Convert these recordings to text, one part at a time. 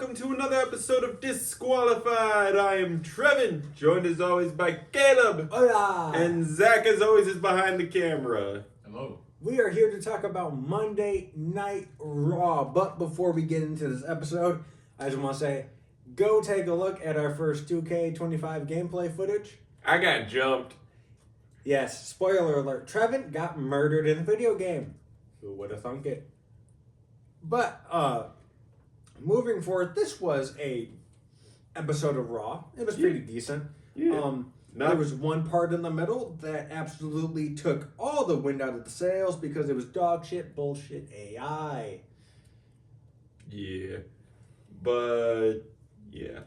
welcome to another episode of Disqualified. I am Trevin, joined as always by Caleb. Hola! And Zach, as always, is behind the camera. Hello. We are here to talk about Monday Night Raw. But before we get into this episode, I just want to say, go take a look at our first 2K25 gameplay footage. I got jumped. Yes, spoiler alert, Trevin got murdered in a video game. Who would have thunk it? But, moving forward, this was a episode of Raw. It was pretty decent. Yeah. There was one part in the middle that absolutely took all the wind out of the sails because it was dog shit, bullshit AI. Yeah. But, yeah.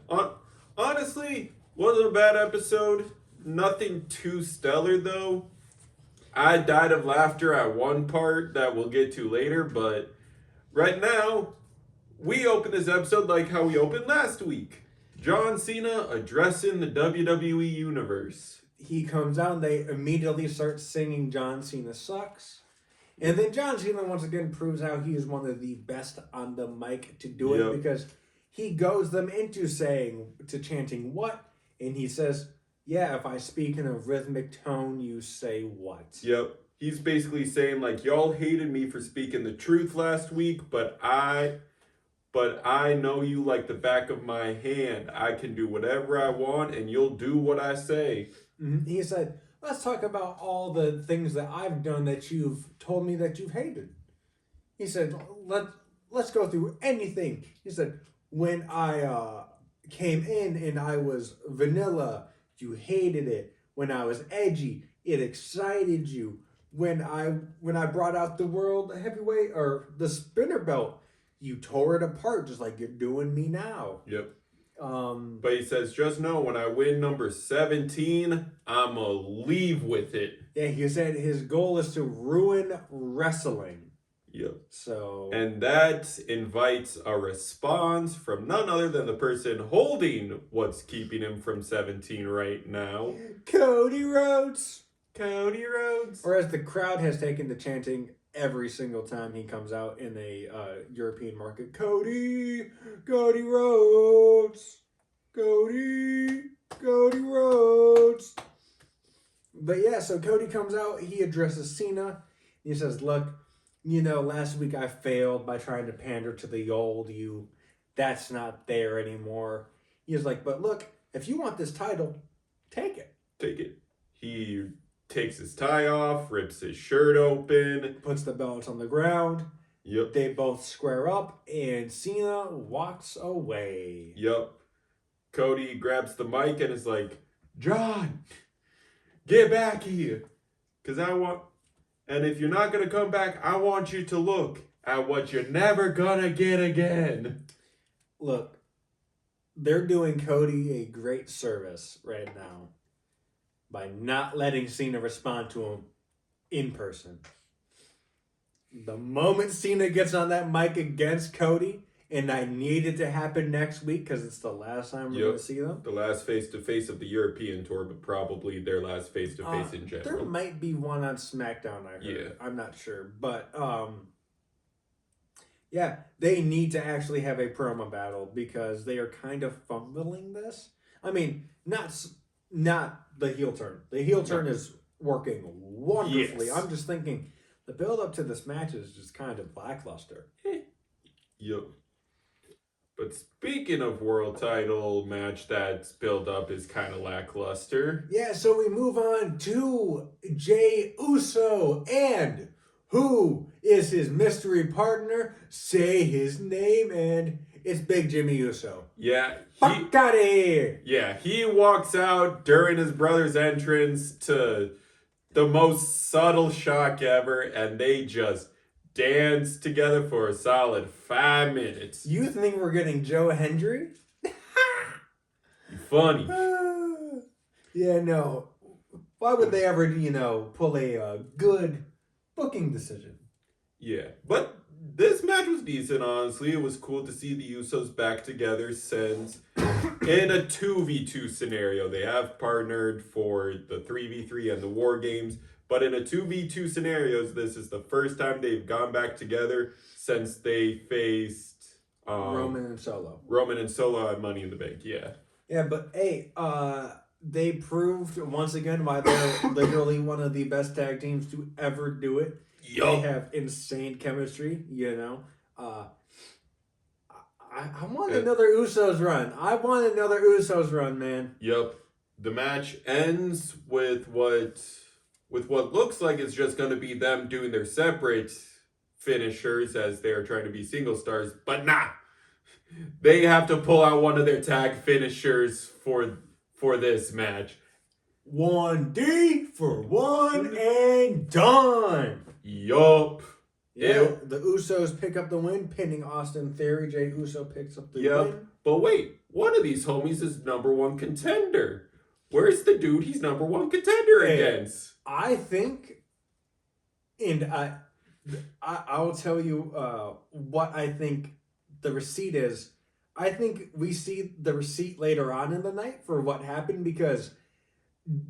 Honestly, wasn't a bad episode. Nothing too stellar, though. I died of laughter at one part that we'll get to later, but right now, we open this episode like how we opened last week. John Cena addressing the WWE Universe. He comes out and they immediately start singing John Cena sucks. And then John Cena once again proves how he is one of the best on the mic to do it because he goes them into chanting what? And he says, yeah, if I speak in a rhythmic tone, you say what? Yep. He's basically saying, like, y'all hated me for speaking the truth last week, but I know you like the back of my hand. I can do whatever I want, and you'll do what I say. Mm-hmm. He said, let's talk about all the things that I've done that you've told me that you've hated. He said, let's go through anything. He said, when I came in and I was vanilla, you hated it. When I was edgy, it excited you. When I brought out the world heavyweight or the spinner belt, you tore it apart just like you're doing me now. Yep. But he says, just know when I win number 17, I'ma leave with it. Yeah, he said his goal is to ruin wrestling. Yep. So. And that invites a response from none other than the person holding what's keeping him from 17 right now. Cody Rhodes. Cody Rhodes. Or as the crowd has taken to chanting every single time he comes out in a European market. Cody Rhodes. Cody Rhodes. But yeah, so Cody comes out, he addresses Cena. He says, look, you know, last week I failed by trying to pander to the old you. That's not there anymore. He's like, but look, if you want this title, take it. Take it. He takes his tie off, rips his shirt open. Puts the belt on the ground. Yep. They both square up, and Cena walks away. Yep. Cody grabs the mic and is like, John, get back here. Because I want... And if you're not going to come back, I want you to look at what you're never going to get again. Look, they're doing Cody a great service right now by not letting Cena respond to him in person. The moment Cena gets on that mic against Cody, and I need it to happen next week because it's the last time we're going to see them. The last face-to-face of the European tour, but probably their last face-to-face in general. There might be one on SmackDown, I heard. Yeah. I'm not sure. But, yeah, they need to actually have a promo battle because they are kind of fumbling this. I mean, not the heel turn. The heel turn is working wonderfully. Yes. I'm just thinking the build-up to this match is just kind of lackluster. Yep. But speaking of world title match that's built up is kind of lackluster. Yeah, so we move on to Jey Uso. And who is his mystery partner? Say his name, and it's Big Jimmy Uso. Yeah. Fuck out of here! Yeah, he walks out during his brother's entrance to the most subtle shock ever, and they just dance together for a solid 5 minutes. You think we're getting Joe Hendry? Funny. Yeah, no. Why would they ever, pull a good booking decision? Yeah, but this match was decent, honestly. It was cool to see the Usos back together since in a 2v2 scenario. They have partnered for the 3v3 and the War Games, but in a 2v2 scenarios, this is the first time they've gone back together since they faced Roman and Solo. Roman and Solo at Money in the Bank. Yeah. Yeah, but hey, they proved once again why they're literally one of the best tag teams to ever do it. They have insane chemistry, you know. I want another Usos run. I want another Usos run, man. Yep. The match ends with what looks like it's just going to be them doing their separate finishers as they are trying to be single stars, but nah. They have to pull out one of their tag finishers for this match. 1D for one and done. Yup. Yeah, the Usos pick up the win, pinning Austin Theory. Jey Uso picks up the win. But wait, one of these homies is #1 contender. Where's the dude he's #1 contender against? I think, and I will tell you what I think the receipt is. I think we see the receipt later on in the night for what happened because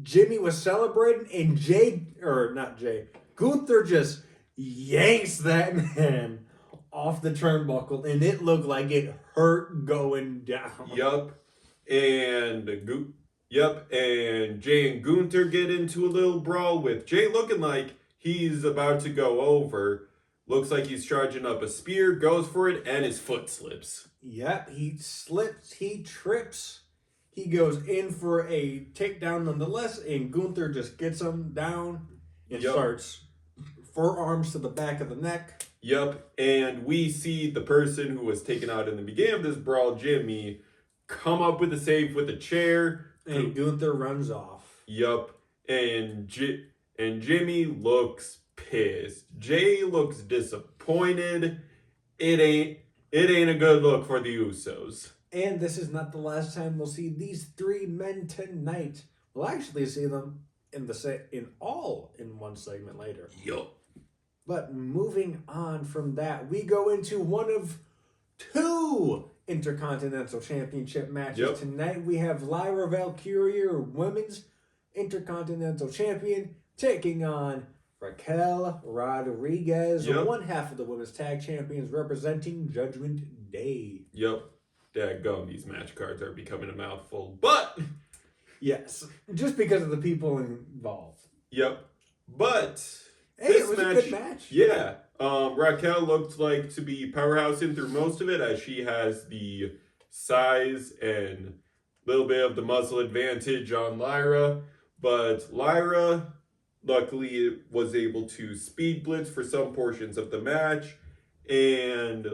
Jimmy was celebrating and Gunther just yanks that man off the turnbuckle and it looked like it hurt going down. And Jay and Gunther get into a little brawl with Jay looking like he's about to go over. Looks like he's charging up a spear, goes for it, and his foot slips. Yep, he slips, he trips. He goes in for a takedown nonetheless, and Gunther just gets him down and starts forearms to the back of the neck. And we see the person who was taken out in the beginning of this brawl, Jimmy, come up with a save with a chair. And Gunther runs off. And Jimmy looks pissed. Jay looks disappointed. It ain't a good look for the Usos. And this is not the last time we'll see these three men tonight. We'll actually see them in one segment later. But moving on from that, we go into one of two Intercontinental Championship matches tonight. We have Lyra Valkyria, Women's Intercontinental Champion, taking on Raquel Rodriguez, one half of the Women's Tag Champions, representing Judgment Day. Dadgum, these match cards are becoming a mouthful, but yes, just because of the people involved. But hey, it was a good match. Raquel looked like to be powerhousing through most of it as she has the size and a little bit of the muscle advantage on Lyra. But Lyra, luckily, was able to speed blitz for some portions of the match. And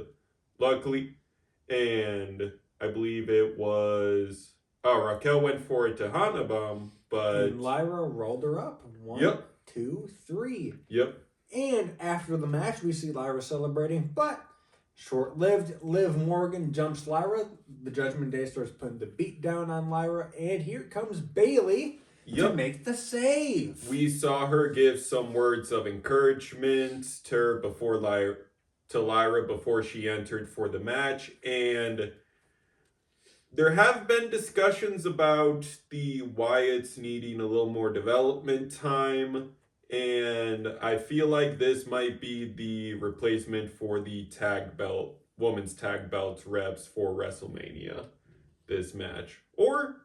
I believe it was... Raquel went for it to Hanabam, but... And Lyra rolled her up. 1, 2, 3. And after the match, we see Lyra celebrating, but short-lived. Liv Morgan jumps Lyra. The Judgment Day starts putting the beat down on Lyra, and here comes Bayley to make the save. We saw her give some words of encouragement to her Lyra before she entered for the match, and there have been discussions about the Wyatts needing a little more development time. And I feel like this might be the replacement for the women's tag belts reps for WrestleMania, this match. Or,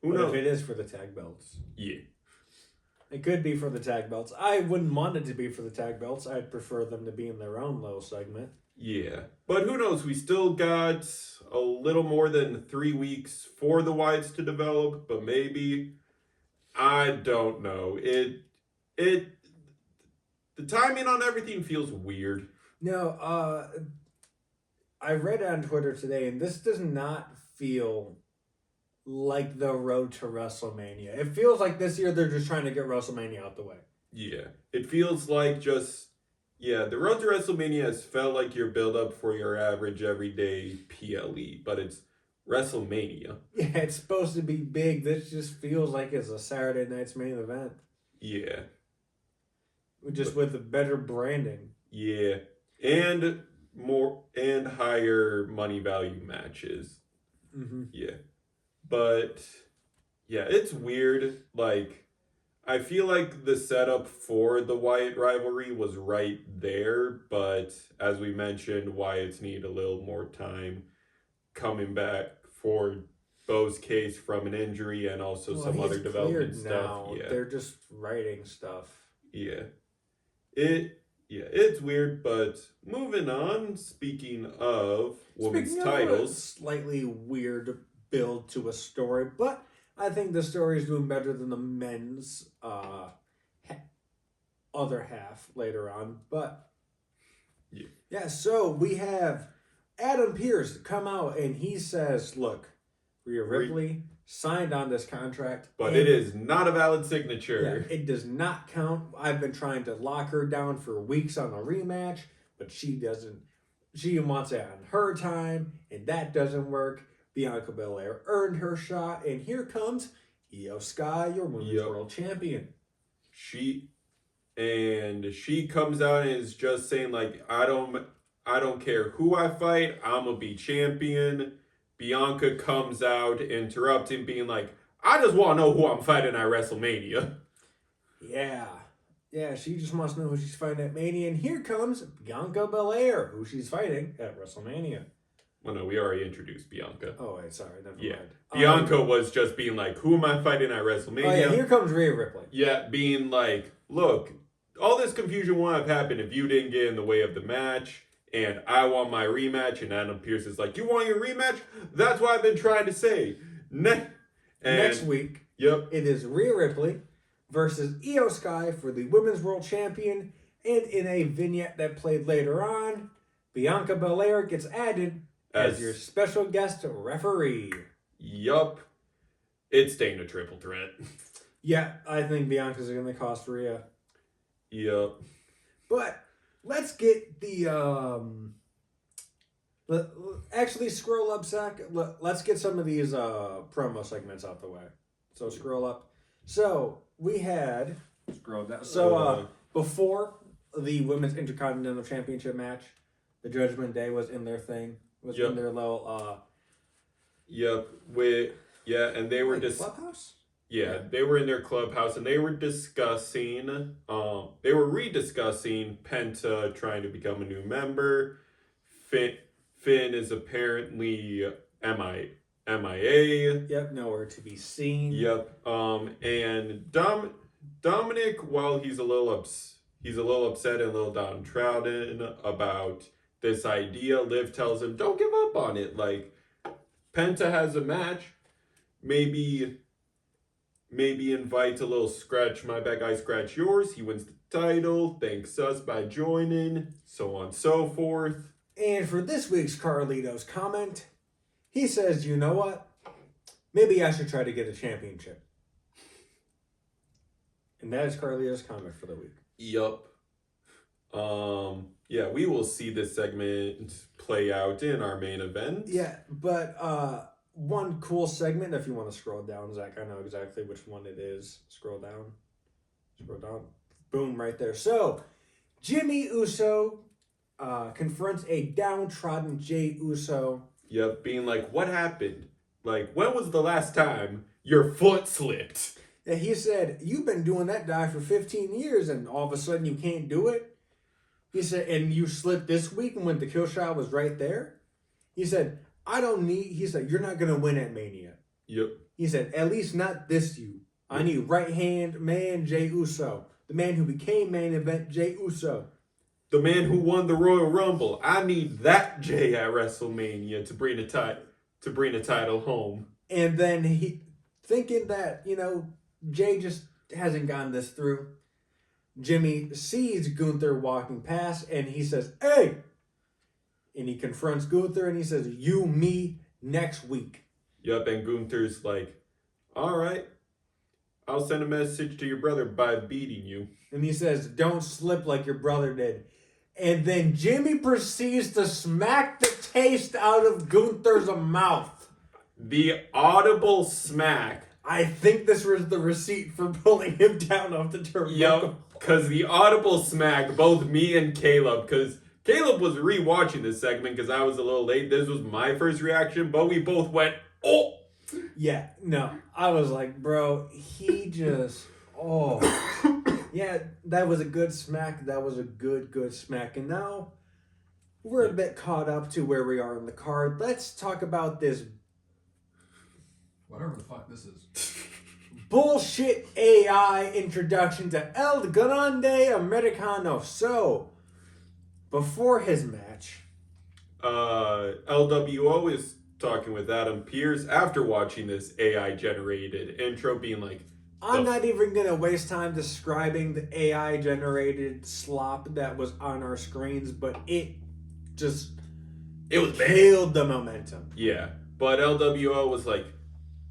who knows? If it is for the tag belts. Yeah. It could be for the tag belts. I wouldn't want it to be for the tag belts. I'd prefer them to be in their own little segment. Yeah. But who knows? We still got a little more than 3 weeks for the Wyatts to develop, but maybe. I don't know. The timing on everything feels weird. No, I read on Twitter today, and this does not feel like the road to WrestleMania. It feels like this year they're just trying to get WrestleMania out the way. Yeah. It feels like the road to WrestleMania has felt like your build-up for your average everyday PLE, but it's WrestleMania. Yeah, it's supposed to be big. This just feels like it's a Saturday night's main event. Yeah. Just with the better branding. Yeah. And higher money value matches. Mm-hmm. Yeah. But yeah, it's weird. Like, I feel like the setup for the Wyatt rivalry was right there, but as we mentioned, Wyatt's need a little more time coming back for Bo's case from an injury and also some other development stuff. Now. Yeah. They're just writing stuff. Yeah. It's weird, but moving on, speaking of women's titles. Slightly weird build to a story, but I think the story is doing better than the men's other half later on. But yeah, so we have Adam Pearce come out and he says, look, Rhea Ripley signed on this contract. But it is not a valid signature. Yeah, it does not count. I've been trying to lock her down for weeks on a rematch, but she doesn't. She wants it on her time, and that doesn't work. Bianca Belair earned her shot, and here comes Io Sky, your women's world champion. She comes out and is just saying, like, I don't care who I fight, I'm gonna be champion. Bianca comes out, interrupting, being like, I just want to know who I'm fighting at WrestleMania. Yeah, she just wants to know who she's fighting at Mania. And here comes Bianca Belair, who she's fighting at WrestleMania. Well, no, we already introduced Bianca. Oh, wait, sorry, never mind. Bianca was just being like, who am I fighting at WrestleMania? Oh, yeah, here comes Rhea Ripley. Yeah, being like, look, all this confusion wouldn't have happened if you didn't get in the way of the match. And I want my rematch. And Adam Pearce is like, you want your rematch? That's what I've been trying to say. Next week, it is Rhea Ripley versus Io Sky for the Women's World Champion. And in a vignette that played later on, Bianca Belair gets added as your special guest referee. Yup. It's staying a triple threat. Yeah, I think Bianca's going to cost Rhea. Yup. But let's get the actually scroll up, Zach. Let's get some of these promo segments out the way. So scroll up. So we had scroll down. So before the Women's Intercontinental Championship match, the Judgment Day was in their thing. Was in their little and they were clubhouse. Yeah, they were in their clubhouse and they were discussing, they were rediscussing Penta trying to become a new member. Finn is apparently MIA. Yep, nowhere to be seen. Yep. And Dominic, while he's a little upset and a little downtrodden about this idea, Liv tells him, "Don't give up on it. Like, Penta has a match. Maybe invite a little scratch my back, I scratch yours. He wins the title, thanks us by joining, so on and so forth." And for this week's Carlito's comment, he says, you know what? Maybe I should try to get a championship. And that is Carlito's comment for the week. Yup. Yeah, we will see this segment play out in our main event. Yeah, but one cool segment, if you want to scroll down, Zach, I know exactly which one it is. Scroll down. Boom, right there. So, Jimmy Uso confronts a downtrodden Jey Uso. Yep, being like, what happened? Like, when was the last time your foot slipped? And he said, you've been doing that dive for 15 years and all of a sudden you can't do it? He said, and you slipped this week when the kill shot was right there? He said, he said, you're not going to win at Mania. Yep. He said, at least not this you. I need right-hand man Jey Uso. The man who became main event Jey Uso. The man who won the Royal Rumble. I need that Jey at WrestleMania to bring a title home. And then he, thinking that, Jey just hasn't gotten this through, Jimmy sees Gunther walking past and he says, hey! And he confronts Gunther and he says, you, me, next week. Yup, and Gunther's like, all right, I'll send a message to your brother by beating you. And he says, don't slip like your brother did. And then Jimmy proceeds to smack the taste out of Gunther's mouth. The audible smack. I think this was the receipt for pulling him down off the turnbuckle. Yup, because the audible smack, both me and Caleb, because Caleb was rewatching this segment because I was a little late. This was my first reaction, but we both went, oh! Yeah, no. I was like, bro, he just Oh, yeah, that was a good smack. That was a good smack. And now we're a bit caught up to where we are in the card. Let's talk about this Whatever the fuck this is. bullshit AI introduction to El Grande Americano. So, before his match, LWO is talking with Adam Pearce after watching this AI generated intro, being like, I'm not even going to waste time describing the AI generated slop that was on our screens, but it was killed the momentum. Yeah, but LWO was like,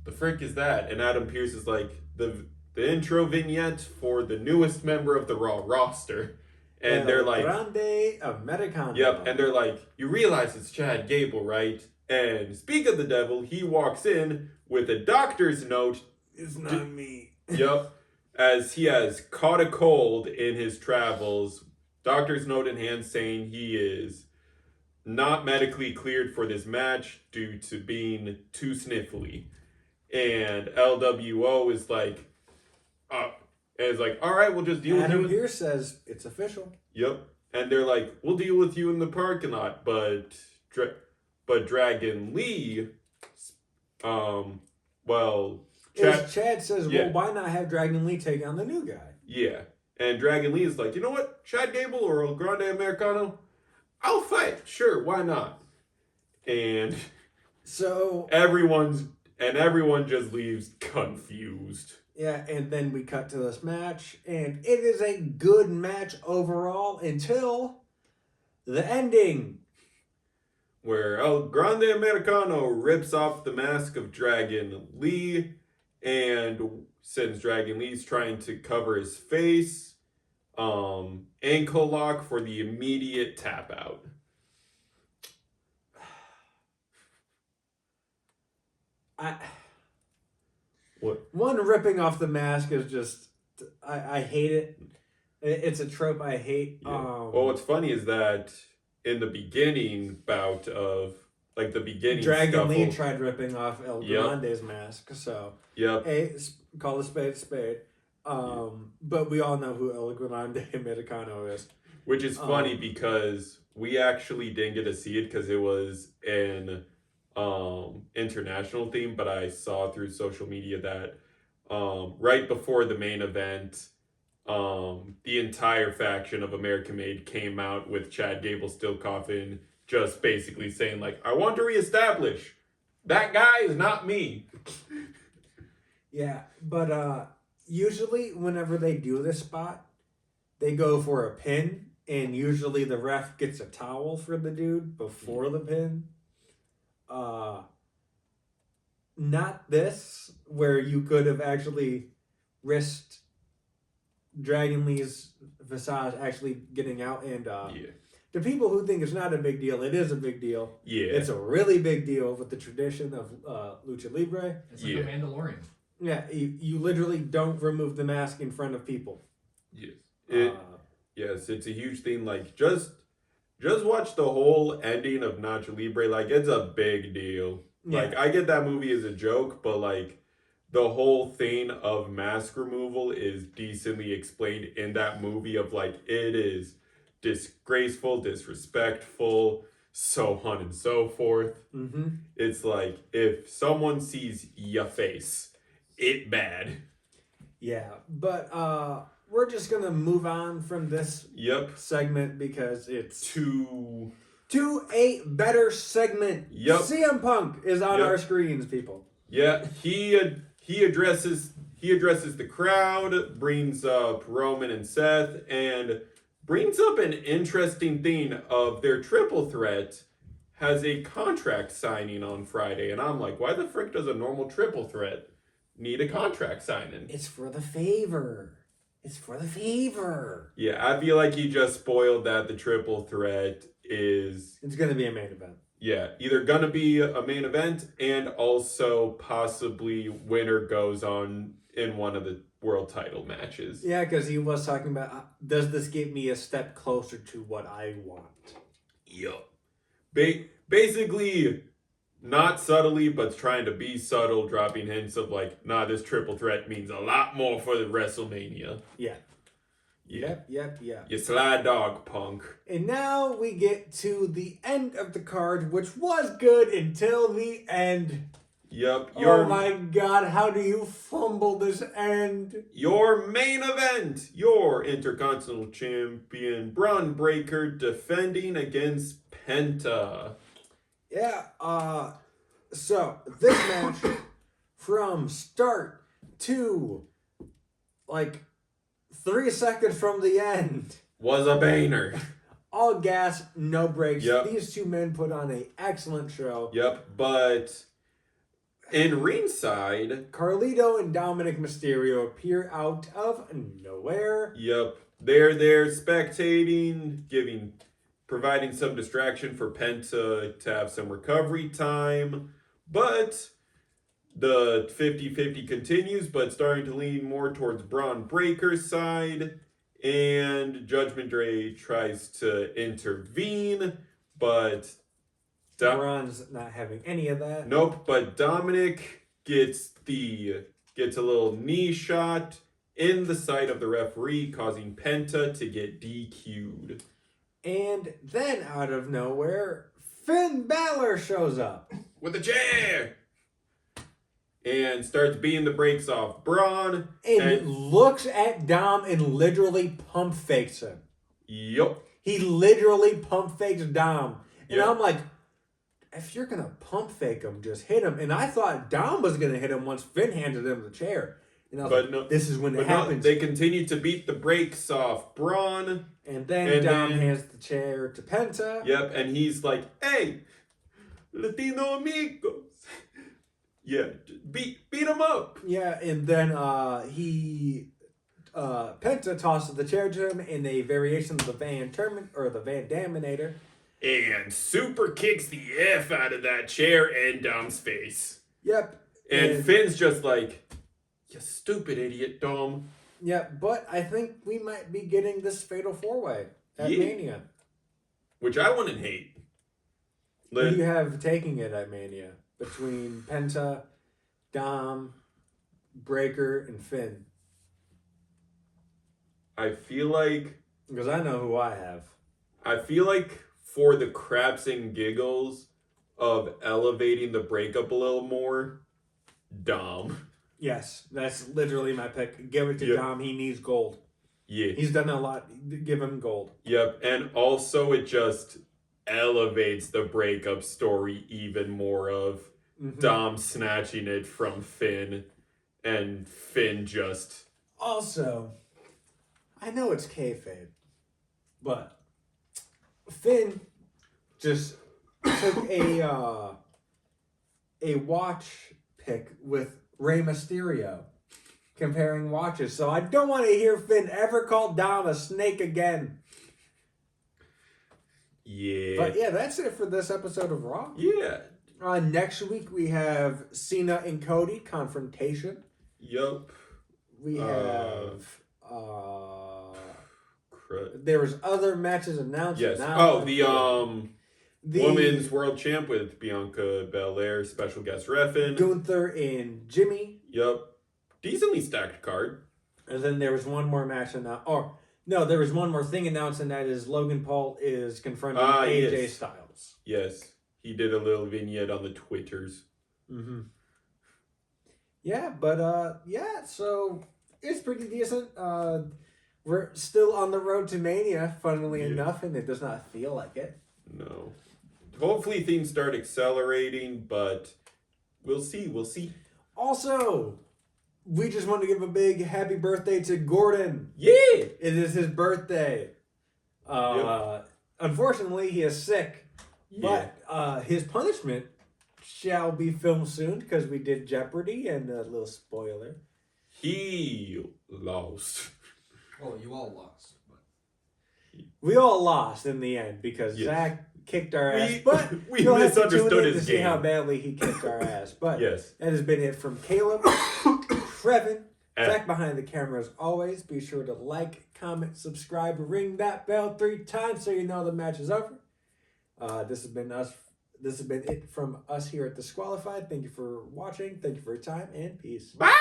the frick is that? And Adam Pearce is like, the intro vignette for the newest member of the Raw roster. And they're like, Grande Americano. Yep, and they're like, you realize it's Chad Gable, right? And speak of the devil, he walks in with a doctor's note. It's not me. Yep, as he has caught a cold in his travels. Doctor's note in hand saying he is not medically cleared for this match due to being too sniffly. And LWO is like, and it's like, all right, we'll just deal with you. Adam Pearce says it's official. Yep. And they're like, we'll deal with you in the parking lot, but Dragon Lee, Chad says, yeah. well, why not have Dragon Lee take on the new guy? Yeah. And Dragon Lee is like, you know what, Chad Gable or El Grande Americano, I'll fight. Sure, why not? And so everyone just leaves confused. Yeah, and then we cut to this match, and it is a good match overall until the ending. Where El Grande Americano rips off the mask of Dragon Lee, and since Dragon Lee's trying to cover his face, ankle lock for the immediate tap out. What? One ripping off the mask is just, I hate it. It's a trope I hate. Yeah. Well, what's funny is that in the beginning bout of, like the beginning Dragon scuffle, Lee tried ripping off El Grande's mask, so hey, call a spade a spade. But we all know who El Grande Americano is. Which is funny because we actually didn't get to see it because it was an international theme, but I saw through social media that right before the main event, the entire faction of American Made came out with Chad Gable still coughing, just basically saying like, I want to reestablish that guy is not me. Yeah, but usually whenever they do this spot, they go for a pin, and usually the ref gets a towel for the dude before the pin. Not this, where you could have actually risked Dragon Lee's visage actually getting out, and the people who think it's not a big deal, it is a big deal. Yeah. It's a really big deal with the tradition of Lucha Libre. It's like a Mandalorian. Yeah, you literally don't remove the mask in front of people. Yes. Yes, it's a huge thing. Like, just watch the whole ending of Nacho Libre. Like, it's a big deal. Yeah. Like, I get that movie as a joke, but, like, the whole thing of mask removal is decently explained in that movie of, like, it is disgraceful, disrespectful, so on and so forth. Mm-hmm. It's like, if someone sees your face, it bad. Yeah, but we're just gonna move on from this segment because it's to a better segment. Yep. CM Punk is on our screens, people. Yeah, he addresses the crowd, brings up Roman and Seth, and brings up an interesting thing of their triple threat has a contract signing on Friday, and I'm like, why the frick does a normal triple threat need a contract signing? It's for the favor. It's for the favor. Yeah, I feel like he just spoiled that the triple threat is... It's going to be a main event. Yeah, either going to be a main event and also possibly winner goes on in one of the world title matches. Yeah, because he was talking about, does this get me a step closer to what I want? Yup. Basically, not subtly, but trying to be subtle, dropping hints of like, nah, this triple threat means a lot more for the WrestleMania. Yeah. Yeah. Yep. You sly dog, Punk. And now we get to the end of the card, which was good until the end. Yep. Oh my God, how do you fumble this end? Your main event, your Intercontinental Champion Braun Breaker defending against Penta. Yeah, so this match from start to like 3 seconds from the end Was a banger. all gas, no brakes. Yep. These two men put on an excellent show. Yep, but in ringside, Carlito and Dominic Mysterio appear out of nowhere. yep, they're there spectating, providing some distraction for Penta to have some recovery time. But the 50-50 continues, but starting to lean more towards Braun Breaker's side. And Judgment Day tries to intervene, but Braun's not having any of that. nope, but Dominic gets a little knee shot in the side of the referee, causing Penta to get DQ'd. And then out of nowhere, Finn Balor shows up. With a chair! And starts beating the brakes off Braun. And looks at Dom and literally pump fakes him. Yup. He literally pump fakes Dom. And Yep. I'm like, if you're going to pump fake him, just hit him. And I thought Dom was going to hit him once Finn handed him the chair. And I was like, this is when it happens. They continue to beat the brakes off Braun. And then Dom hands the chair to Penta. Yep, and he's like, hey, Latino amigos. Yeah, beat him up. Yeah, and then Penta tosses the chair to him in a variation of the Van Daminator. And super kicks the F out of that chair and Dom's face. Yep. And Finn's just like, you stupid idiot, Dom. Yeah, but I think we might be getting this fatal four-way at Mania. Which I wouldn't hate. Who do you have taking it at Mania? Between Penta, Dom, Breaker, and Finn. I feel like... Because I know who I have. I feel like for the craps and giggles of elevating the breakup a little more, Dom. Yes, that's literally my pick. Give it to Dom. He needs gold. Yeah. He's done a lot. Give him gold. Yep, and also it just elevates the breakup story even more of Dom snatching it from Finn and Finn just... Also, I know it's kayfabe, but Finn just took a watch pick with Rey Mysterio, comparing watches. So I don't want to hear Finn ever call Dom a snake again. Yeah. But yeah, that's it for this episode of Raw. Yeah. Next week we have Cena and Cody confrontation. Yup. We have there was other matches announced. Yes. Now, the Women's World Champ with Bianca Belair, special guest reffin. Gunther and Jimmy. Yup. Decently stacked card. And then there was one more match announced. Or no, there was one more thing announced, and that is Logan Paul is confronting AJ Styles. Yes. He did a little vignette on the Twitters. Mm-hmm. Yeah, but so it's pretty decent. We're still on the road to Mania, funnily enough, and it does not feel like it. No. Hopefully things start accelerating, but we'll see. Also, we just want to give a big happy birthday to Gordon. Yeah! It is his birthday. Unfortunately, he is sick. Yeah. But his punishment shall be filmed soon because we did Jeopardy and a little spoiler. He lost. Well, you all lost. But... We all lost in the end because Zach kicked our ass. But we misunderstood his to see game. how badly he kicked our ass. But yes. that has been it from Caleb, Trevin, Zach behind the camera as always. Be sure to like, comment, subscribe, ring that bell 3 times so you know the match is over. This has been us. this has been it from us here at Disqualified. Thank you for watching. Thank you for your time, and peace. Bye.